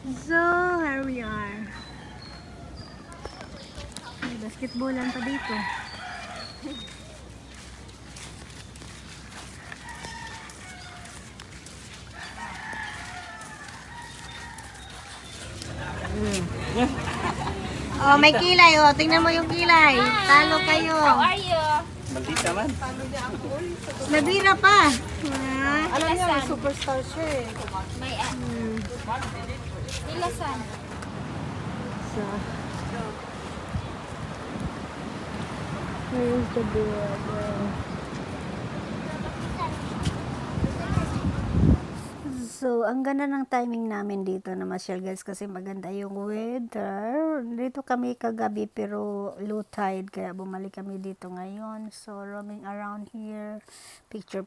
So, here we are. May basketballan pa dito. Oh, may kilay. Oh, tingnan mo yung kilay. Talo kayo. How are you? Maldita man. Nabira pa. Ah. Alam niya, may superstar siya eh. May Nilasan. So, where's the board? So, ang ganda ng timing namin dito na masyal guys kasi maganda yung weather. Dito kami kagabi pero low tide kaya bumalik kami dito ngayon. So, roaming around here, picture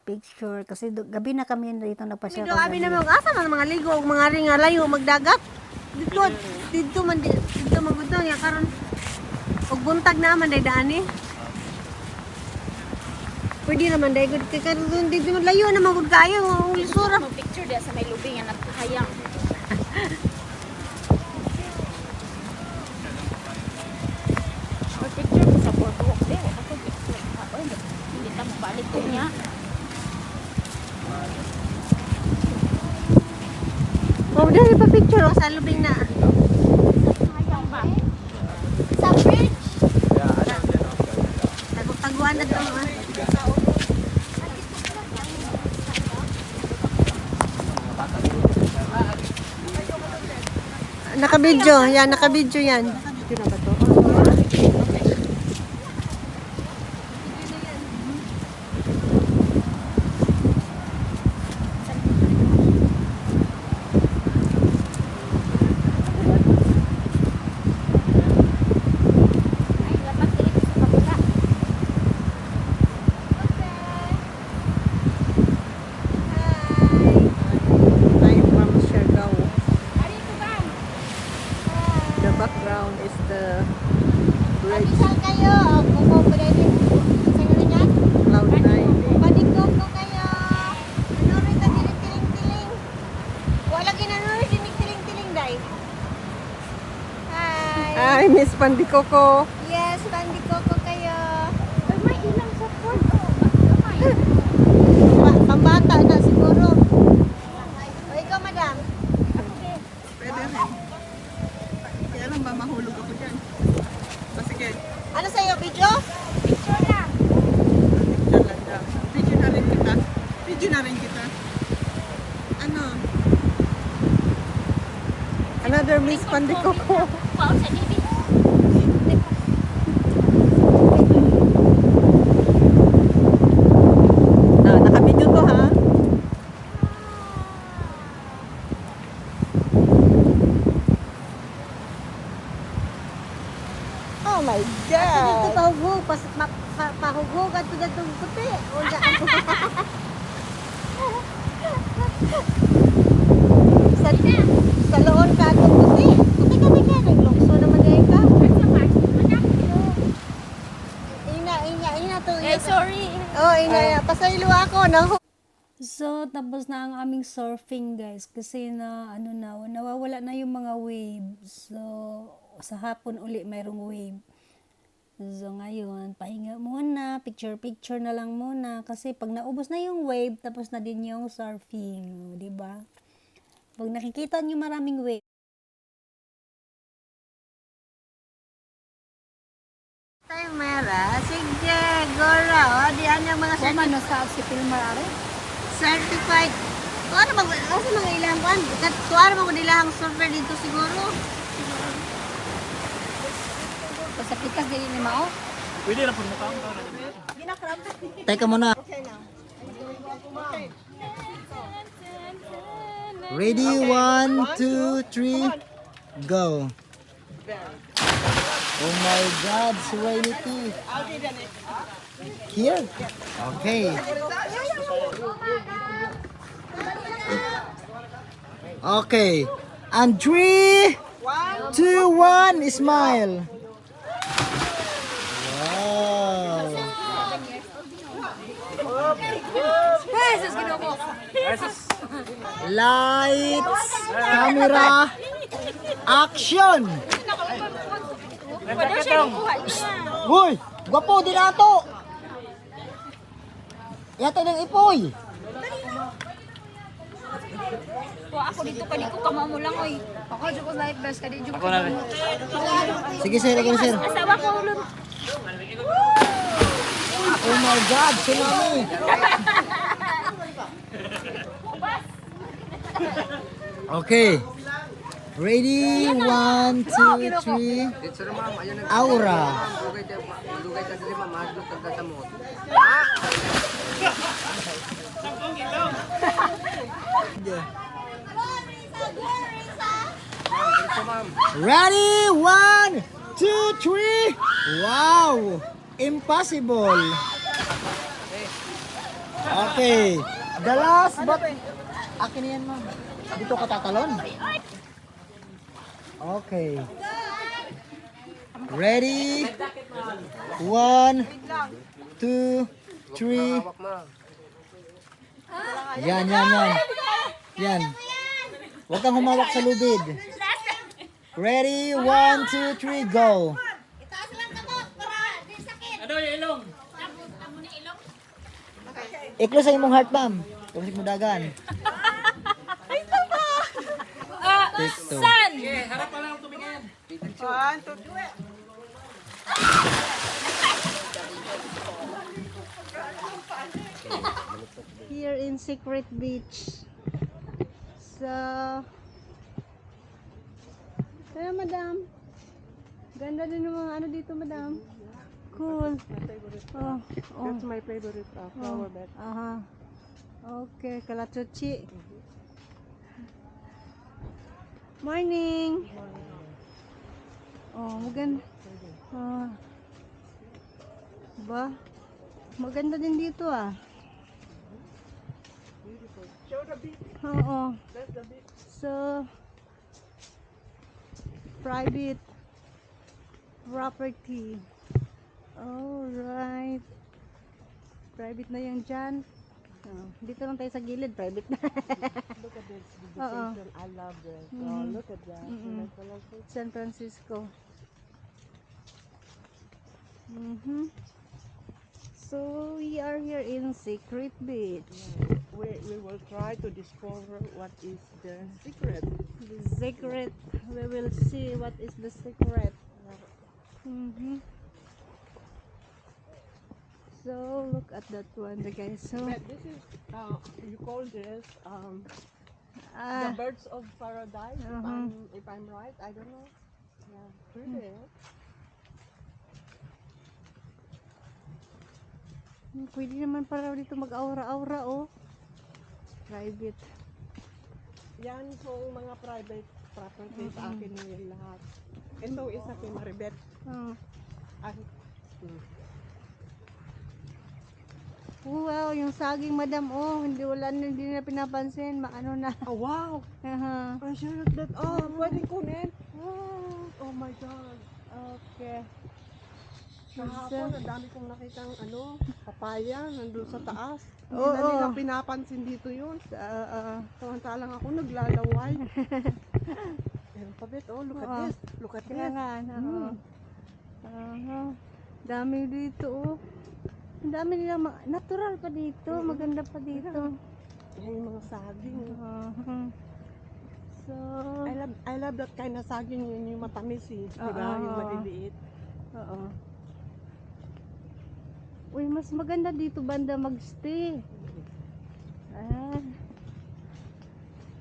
kasi gabi na kami dito nagpasyal. Dito kami na mag-asa man mga ligo ug mga ring layo magdagat. Dito man gudto ya karon ug buntag naman day daan eh. Pwede naman day gud kay karon dito layo naman gud kayo ang lisura. Mo picture dia sa may lubing nga nagkahayang. Picture mo sa boardwalk din. Ako picture. Oy, hindi ta mo balik ko niya. Oh, dali pa picture oh, sa lubing na. Hayang ba? Sa bridge. Taguan na to. Naka-video, yan. Video na ba to? Ay, dapat dili sa kabila. I'm from Siargao. Ari ko ba? The background is the bridge, Saan kayo? Kuko pa rin. Sino niyan? Cloud 9. Padiko ko kayo. Ano rin ka tiling-tiling-tiling? Wala ginano rin tiling-tiling-tiling dai. Hi. Ay, Miss Pandikoko. Yes, padiko ko kayo. Ay, may ilang support. Pambata na siguro. O ikaw, madam. Pwede rin. Kaya lang ba mahulog ako dyan? Sige, Ano sa'yo, video? Picture lang. picture lang daw. Video na rin kita. Video na rin kita. Ano? Another Miss Pandikoko. Wow, sa dili. Naka-video to ha? Oh my Dito God! pahugog. Pahugog at tugatong puti. O daan. sa loon ka atong puti. Puti ka. Naglukso naman dahil ka. Ina to. Eh, sorry. Oh, pasaylo ako. No? So, tapos na ang aming surfing, guys. Kasi nawawala na yung mga waves. So, sa hapon uli mayroong wave. So, ngayon, pahinga muna. Picture na lang muna. Kasi pag naubos na yung wave, tapos na din yung surfing. Diba? Pag nakikita nyo maraming wave. Tayo, Mera. Sige, Gora. O, diyan yung mga Ano sa si Pilmar are? certified. Tuwara ba? Asa mga ilang kan? Tuwara ba kung ilang surfer dito siguro? Sa pikas dili ni Mao. Pwede na po mukha ang Teka muna. Ready, 1, 2, 3, go. Oh my God, Serenity. Here? Okay. Okay. And 3, 2, 1, smile. Wow. Lights, camera, Action! Pwede siya kuha niya. Uy! Gwapo, di na to! Yata ng ipoy! Kuha ako dito ka dito kamamo lang oy. Sige sir, sige sir. Asawa ko ulo. Oh my God, tsunami! Okay. Ready? 1, 2, 3. Aura. Ready? 1, 2, 3. Wow! Impossible. Okay. The last but... Akin yan, ma'am. Dito ka tatalon. Okay. Ready? 1, 2, 3. Yan, yan, yan. Yan. Huwag kang humawak sa lubid. Ready? 1, 2, 3, go. Iklo sa imong heart, ma'am. Tumusik mo dagan. TikTok. San? Here in Secret Beach. So, kaya madam, ganda din ng mga ano dito madam. Cool. Oh, oh. That's my favorite flower bed. Aha. Okay, kalachuchi. Morning. Oh, maganda. Ah. Ba? Maganda din dito ah. Show the beach. Oo. That's the beach. So, private property. Alright. Private na yan dyan. Oh, dito lang tayo sa gilid, private na. Look at this Oo. vegetation. I love this. Oh, Mhm. look at that. Mhm. Like colorful. San Francisco. Mhm. So, we are here in Secret Beach. We will try to discover what is the secret. The secret. We will see what is the secret. Mhm. So, look at that one, guys. So, But this is you call this the ah, birds of paradise. If I'm right, I don't know. Yeah, pretty. pwede naman para dito mag-aura-aura, oh. Private. Yan po mga private property sa akin yung lahat. Ito isa kay Maribet. Oh. Ah, Wow, yung saging, madam, oh. Hindi na pinapansin. Maano na. oh wow! Aha. I sure that. Oh, pwedeng kunin. Oh my God. Okay. Kahapon, ang dami kong nakitang papaya nandun sa taas. Hindi Oo. na nila pinapansin dito yun. Samantalang ako naglalaway. Meron pa bet, oh, look at Oo. this. Look at Kaya this. nga, oo. Aha. Dami dito, oh. Ang dami nila, natural pa dito. Maganda pa dito. Yan yung mga saging. Aha. So, I love that kind of saging, yun yung matamis eh. Diba? Oo. Yung maliliit. oo. Uy, mas maganda dito banda magstay. Ah,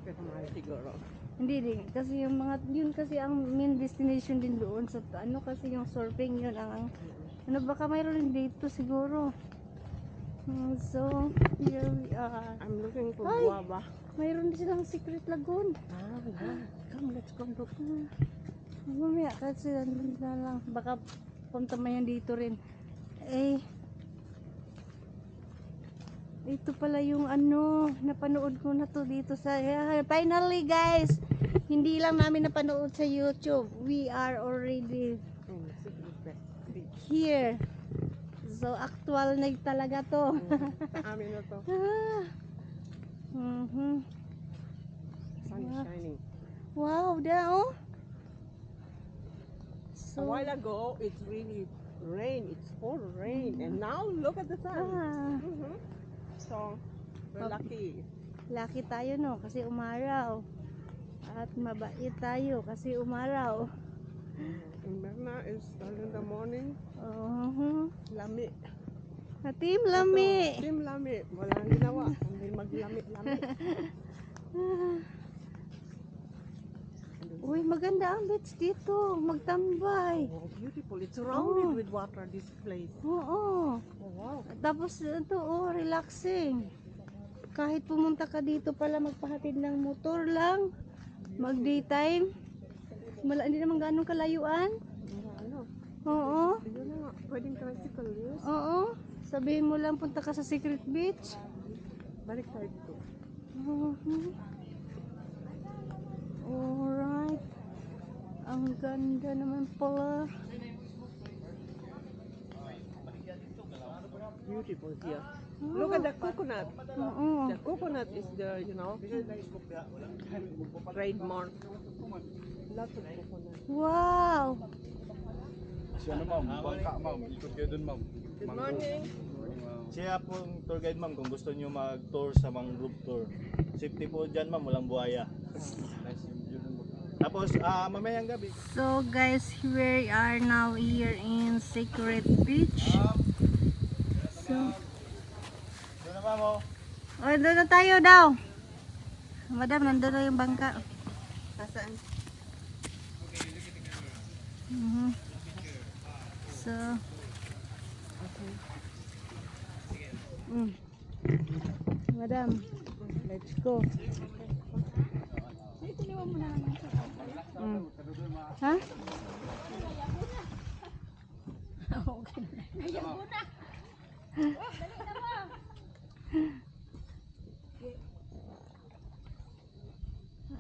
Pero mahal siguro. hindi din. Kasi yung mga, yun kasi ang main destination din doon. Sa ano kasi yung surfing yun. Ano baka mayroon din dito siguro. So, here we are. I'm looking for Ay! guava. Mayroon din silang secret lagoon. Yeah. Come, let's go look. Mamaya kasi nandun na lang. Baka punta man yan dito rin. Eh, ito pala yung napanood ko na to dito sa, finally guys, hindi lang namin napanood sa YouTube. We are already here. So, actual na talaga to. Sa amin na to. Mhm. Sun is shining. Wow, da oh. A while ago, it's really rain. It's full rain. And now, look at the sun. Ah, So, we're lucky. lucky tayo no kasi umaraw. At mabait tayo kasi umaraw. And Merna is early in the morning. Lami. Team lami. Team lami. Walang ginawa. Hindi maglami-lami. Uy, maganda ang beach dito. Magtambay. Oh, beautiful. It's surrounded with water, this place. Oo. Oh, wow. Tapos ito, relaxing. Kahit pumunta ka dito pala magpahatid ng motor lang, mag daytime, hindi naman ganun kalayuan. Ano? Oo. Yun na nga. Pwedeng tricycle, yes? Oo. Sabihin mo lang punta ka sa Secret Beach. Balik tayo dito. Alright. Ang ganda naman pala. Beautiful here. Look at the coconut. Oo. The coconut is the, trademark. Lots of coconut. Wow. Siya na ma'am, bangka ma'am, ikot kayo dun ma'am. Good morning. Siya pong tour guide ma'am kung gusto niyo mag-tour sa mangrove tour. Safety po dyan ma'am, walang buhaya. Tapos mamayang gabi. So guys, we are now here in Secret Beach. So, Doon na ma'am oh. doon na tayo daw. Madam, nandun na yung bangka. Saan? So, Madam, let's go. Ha?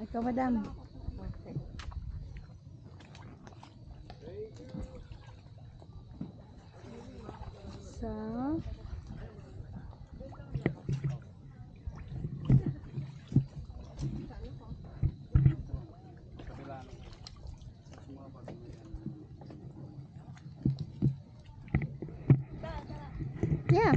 Ikaw, madam. So, yeah.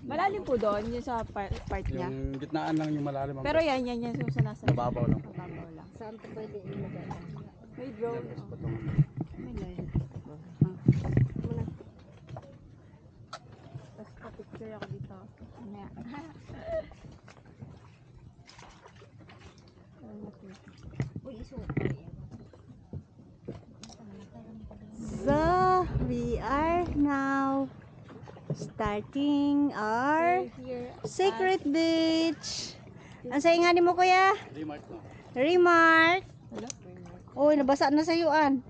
Malalim po doon, yung sa part niya. Yung gitnaan lang yung malalim ma'am. Pero yan yung nasa Mababaw lang. mababaw lang. Saan ito pwede ilagay? May drone. May light. Tapos pa-picture ako dito. Mamaya. So, we are now starting our Secret Beach. Ang sainganin mo kuya? Remark no. Remark. Uy, nabasa na sa yuan.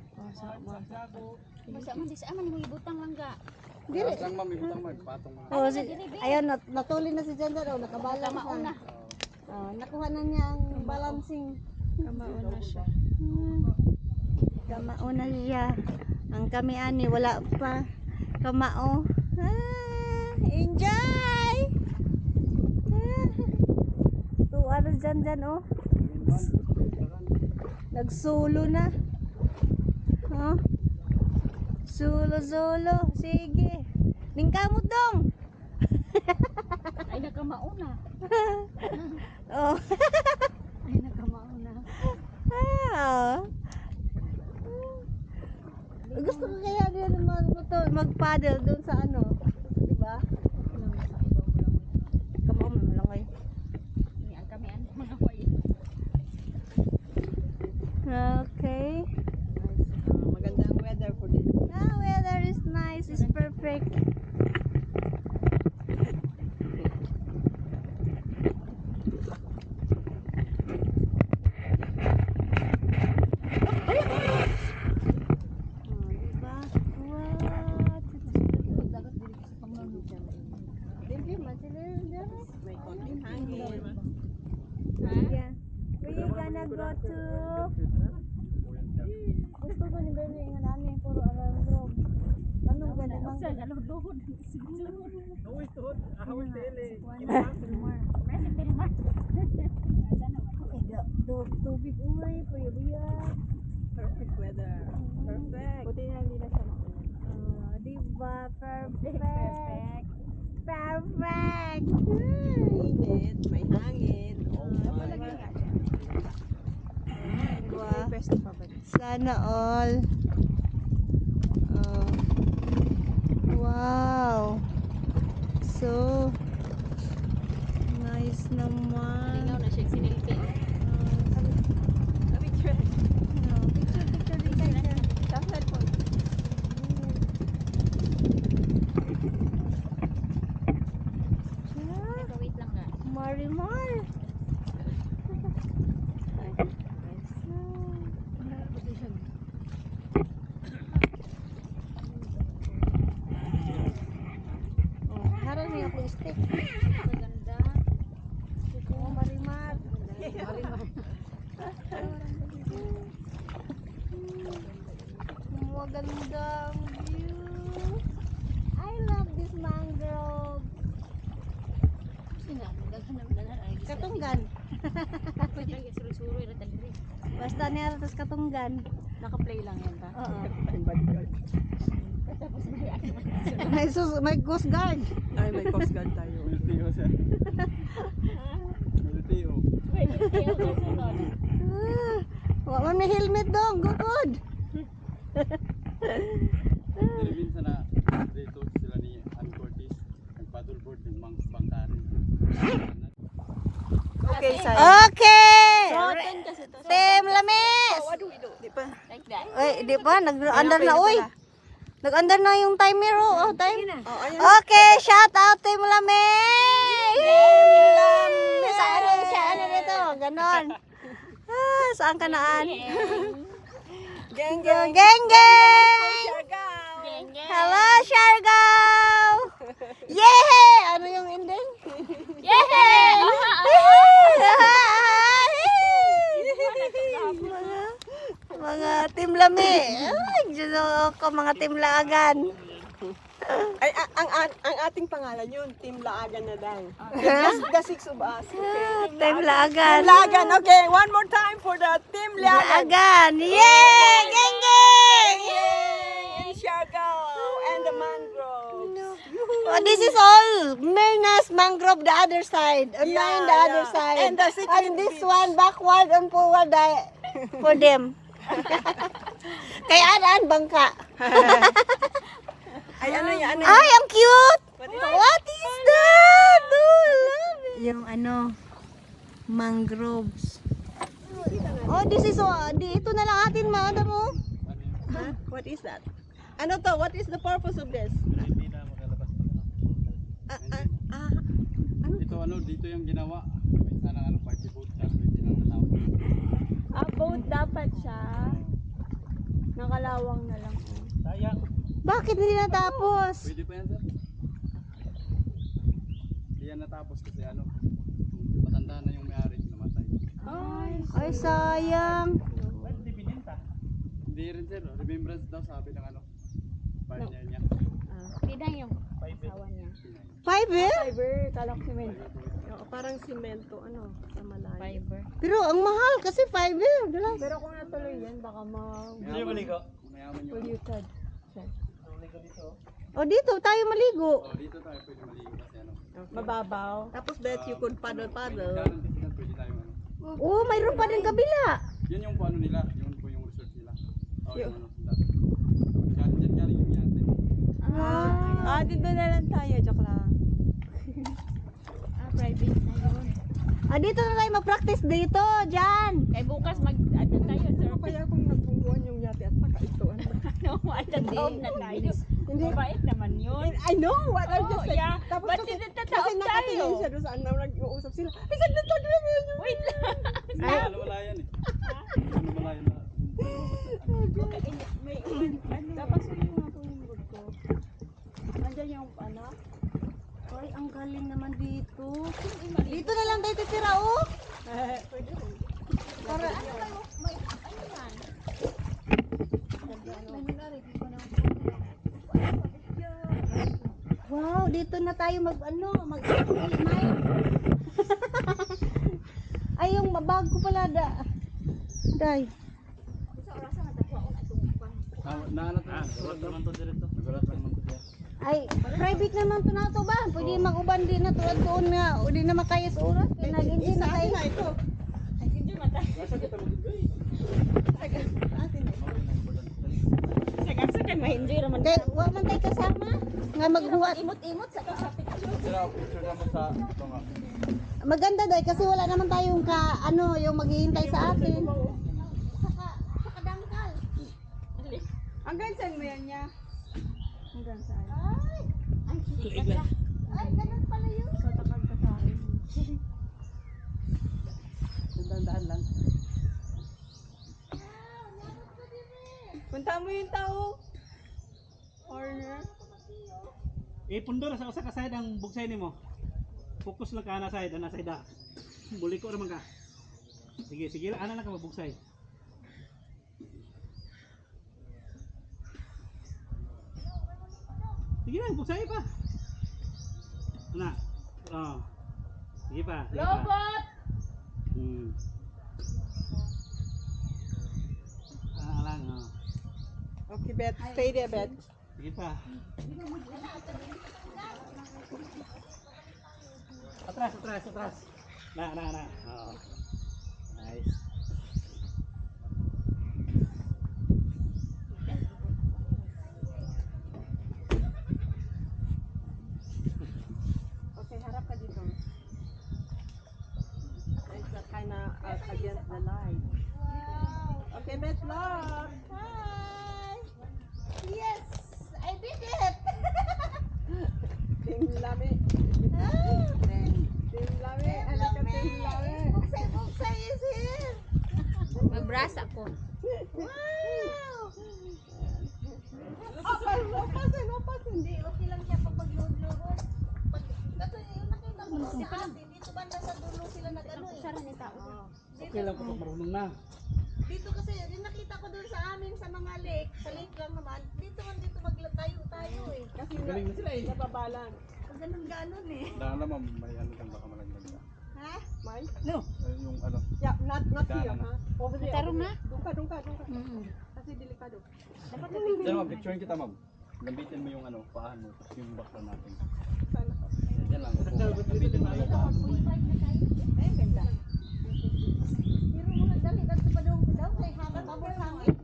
Basta man di sa aman mo ibutang langga. Dili. Lang ma'am, ibutang ma'am, patong ma'am. Oh, ayun, natuli na si Janda daw, nakabalance na. Oh, nakuha na niya ang balancing. Kamauna siya. Kamao na siya. Ang kami ani, wala pa. Kamao. Enjoy! Ano dyan, oh. Nagsulo na. Huh? Sulo. Sige. Ningkamot dong. Ay nakamauna. Oh. Ay nakamauna. Gusto ko kaya din mag-paddle doon sa ano. Diba? Kamao mo lang kayo. Ang kami ano mga way. Okay. Magandang weather for this. Weather is nice. It's perfect. Diba? What? Tubig uy, puyat. Perfect weather. Perfect. Buti na hindi na siya makulit. Diba? Perfect. Perfect. Init, may hangin. Oh, Palagay nga siya. diba? Best pa ba? Sana all. Oh. Wow. So nice naman. Lingaw na siya, sinilpi. Picture. Picture din tayo. Chocolate po. Teka, wait lang nga. Marimar. Oh, harap niya ako stick. Maganda. Oh, Marimar. Magandang view. I love this mangrove. Sina, magaghanap na lang. Katunggan. Pwede lang yung suru-suru yung daliri. Basta niya tas katunggan. Naka-play lang yan ba? Oo. Tapos bigyan naman. May Coast Guard. Ay, may Coast Guard tayo. Multiyo sir. Multiyo. Wait, kaya ako sunod. Wa man may helmet dong, good. Dili minsan na dito sila ni Ann Curtis nagpaddleboard ng bangkarin. Okay, Sai. Okay. Rotten kasi to. Team Lamis. What do we do? Di pa. Like that. Ay, di pa nag-under na uy. Nag-under na yung timer oh, time. Oh, ayan. Okay, shout out Team Lamis. Team Lamis. Ano dito? Ganon. Saan ka naan? Geng, Geng, geng. Siargao. Geng, geng. Hello, Siargao. Yehey! Ano yung ending? Yehey! Mga Team Lami. Ay, Diyos ko, mga Team Laagan. Ay, ang ating pangalan yun, Team Laagan na lang. Just the six of us. Team Laagan. Laagan. Okay, one more time for the Team Laagan. Laagan. Yay! Geng, geng! And Siargao and the mangroves. Oh, this is all Myrna's mangrove the other side. And mine the other side. And the secret And this one backward and forward for them. Kaya anaan bangka. Ay, ano yan? Ano Ay, ang cute! What is that? Oh, I love it. Yung ano, mangroves. Oh, this is, ito na lang atin, maada mo. Huh? What is that? Ano to? What is the purpose of this? Hindi na makalabas pa. Ito dito yung ginawa. Gawin sana party boat kaso hindi lang natapos. Boat dapat siya. Nakalawang na lang. Sayang. Bakit hindi natapos? Pwede pa yan sir? Hindi yan natapos kasi matanda na yung may-ari namatay. Ay, sayang. Ba't di bininta? Hindi rin sir, remembrance daw sabi ng partner niya. Pinang yung asawa niya. 5 eh? Fiber, kalak simento. Parang simento, sa malayo. Fiber. Pero ang mahal kasi 5 eh. Dala. Pero kung natuloy yan, baka Hindi yung maligo. Mayaman yung ma-polluted. Maligo dito. O dito tayo maligo. dito tayo pwede maligo kasi Mababaw. Tapos bet you could paddle-paddle. Kanan kasi na pwede tayo Oh, mayroon pa din kabila. Yun yung nila, yun po yung resort nila. Yung Diyan galing yung yate. Dito na lang tayo. Joke lang. Private na yun. Dito na tayo mag-practice dito. Diyan. Kaya bukas ano tayo, sir? Kaya kung nagbubuan yung yate at saka ito, Tataob na tayo. Mabait naman yun. I know what I'm Oh, just saying. yeah. Tapos Ba't kasi tataob nakatingin tayo? siya doon saan na nag-uusap sila. Ay, saan na tayo? Wait lang. Wala yan eh. Wala yan na. Dapat sulit nga po yung board ko. Nandiyan yung Ay, ang galing naman dito. Dito na lang tayo titira, oh. Para ano kayo? May yan. Wow, dito na tayo mag-imay. Ay, yung bag ko pala, Day. Naanat naman to direkto. Nagulat naman to diya. Ay, private naman to na to ba? Pwede mag-uban din na tuwad doon nga. O di na makaya sa oras. Kaya nag-enjoy na tayo. ito. Sagasa kay ma-enjoy naman. Kaya, wala man tayo kasama. Nga maghuwat. Imot-imot sa kasapit. Sira picture naman sa ito nga. Maganda doy kasi wala naman tayong yung maghihintay sa atin. Saka dangkal. Hanggang saan mo yan niya? Hanggang saan? Ay, ganun pala yun. Sa takag ka sa akin. Dandaan lang. Punta mo yung tao. Corner. Pundo na sa usa ka side ang bugsay nimo. Focus lang ka na side, ana side. Buli ko naman ka. Sige, sige ana lang ka mabugsay. Sige lang, bugsay pa. Ana. Oh. Sige pa. Sige Robot. Lang, oh. Okay, Bet. Stay there, Bet. Sige pa. Atras, atras, atras. Na. Oh. Nice. Okay, harap ka dito. It's kind of against the light. Okay, Bet, look. Hi! Yes! I did it! Team Lami. Team Lami. Ano ka, Team Lami? Buksay is here! Mag-brush ako. Wow! Lopasin. Hindi, okay lang siya pag mag-load-load. Kasi yung nakita mo si ate, dito banda sa dulo sila nag-ano eh. Sara ni tao. Okay lang kung marunong na. Dito kasi, yung nakita ko doon sa amin sa mga lake, sa lake lang naman, dito maglatayo tayo eh. Kasi Galing na sila eh. nababalan. Pag ganun-ganon eh. Daan naman may ano kang baka malaglag ka. Ha? May? Yung ano. Yeah, not here, Daanan ha? Over there. Tarong over na? there. Doon ka. Kasi delikado. Diyan ma'am, picturein kita ma'am. Lambitin mo yung ano, paan mo, tapos yung bakla natin. Sana. Diyan lang. Lambitin mo yung paan mo. Ay, ganda. Pero mga dali, dito pa daw, kay habang abot hangin.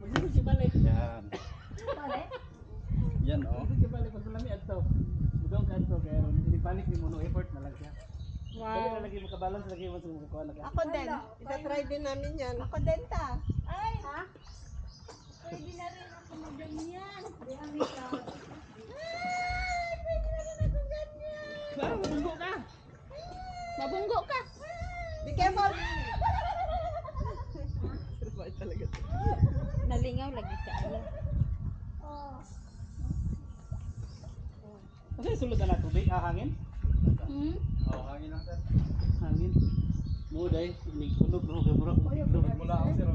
Yan. Yan oh. Sige balik pag lami adto. Budong ka adto kaya hindi balik ni mo no effort na lang siya. Wow. Lagi mo ka-balance lagi mo sa kuha na ka. Ako din. Ita-try din namin yan. Ako din ta. Ay, ha? Pwede na rin ako mag-ganyan. Ay, pwede na rin ako ganyan. Mabunggo ka. Mabunggo ka. Be careful! Survive talaga. Nalingaw lagi ka. Kasi sulod na tubig, hangin. Oh, hangin lang sir. Hangin. Mo dai, ini kunog no kay mura kung tiglo. Mula ako sir.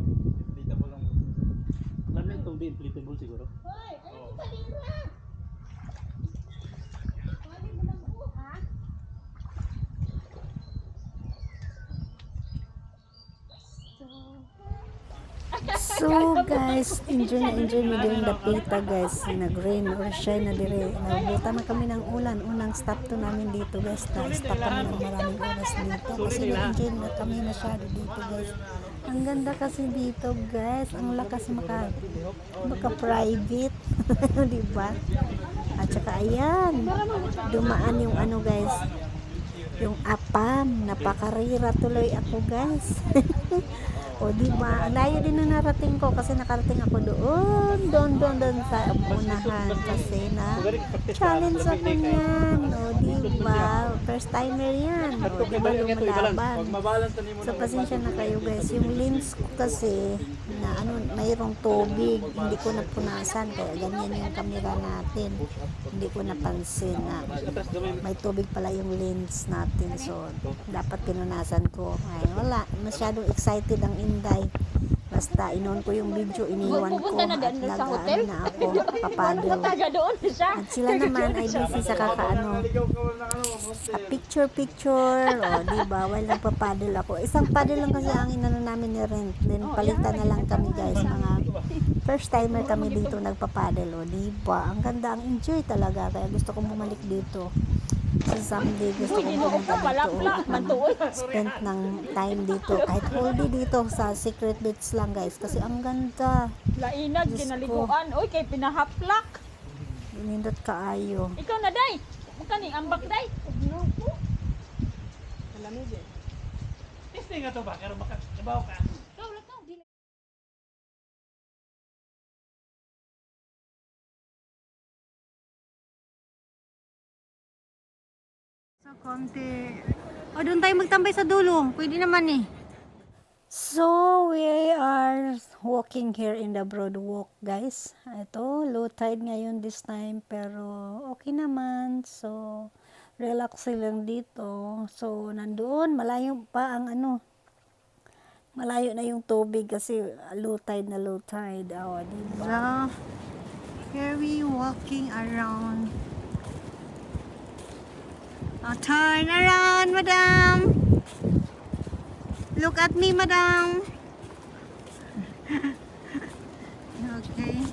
Dito po lang. Lami itong di inflatable siguro. Hoy, ano yung palira? Pali mo lang po, ha? So guys, enjoy na enjoy mo din dapita guys. Nag-rain or shine na dire. Nabuta na kami ng ulan. Unang stop to namin dito guys. Na-stop kami ng maraming oras dito. Kasi na-enjoy na kami masyado dito guys. Ang ganda kasi dito guys. Ang lakas maka-private. Diba? At saka ayan. Dumaan yung ano guys. Yung apam. Napakarira tuloy ako guys. O diba, ang layo din na narating ko kasi nakarating ako doon sa unahan kasi na challenge ako niyan. O diba, first timer yan. O diba, lumalaban. So pasensya na kayo guys, yung lens ko kasi na mayroong tubig, hindi ko napunasan kaya ganyan yung camera natin. Hindi ko napansin na may tubig pala yung lens natin. So dapat pinunasan ko. Ay wala, masyadong excited ang Inday. Basta inon ko yung video, iniwan ko Pupunta na at doon sa hotel? nag-ano na ako, papadol. Taga doon siya. At sila naman ay busy sa kakaano. Picture, o diba, while nagpapadol ako. Isang paddle lang kasi ang inano namin ni rent. Then palitan na lang kami guys, mga first timer kami dito nagpapadol, o diba. Ang ganda, ang enjoy talaga, kaya gusto kong bumalik dito. So someday gusto kong pumunta dito at spend ng time dito. Kahit whole day dito sa Secret Beach lang guys. Kasi ang ganda. Lainag, Diyos kinaliguan. Uy, kay pinahaplak. Nindot kaayo. Ikaw na, day. Kani, ambak, day. Testing nga to ba? Kaya makatrabaho ka. Ikaw, lakaw. So, konti. O, doon tayo magtambay sa dulo. Pwede naman eh. So, we are walking here in the Broadwalk, guys. Ito, low tide ngayon this time, pero okay naman. So, relaxing lang dito. So, nandoon, malayo pa ang ano, malayo na yung tubig kasi low tide na low tide. Oh, diba? So, here we walking around. Oh, turn around, madam. Look at me, madam. Okay.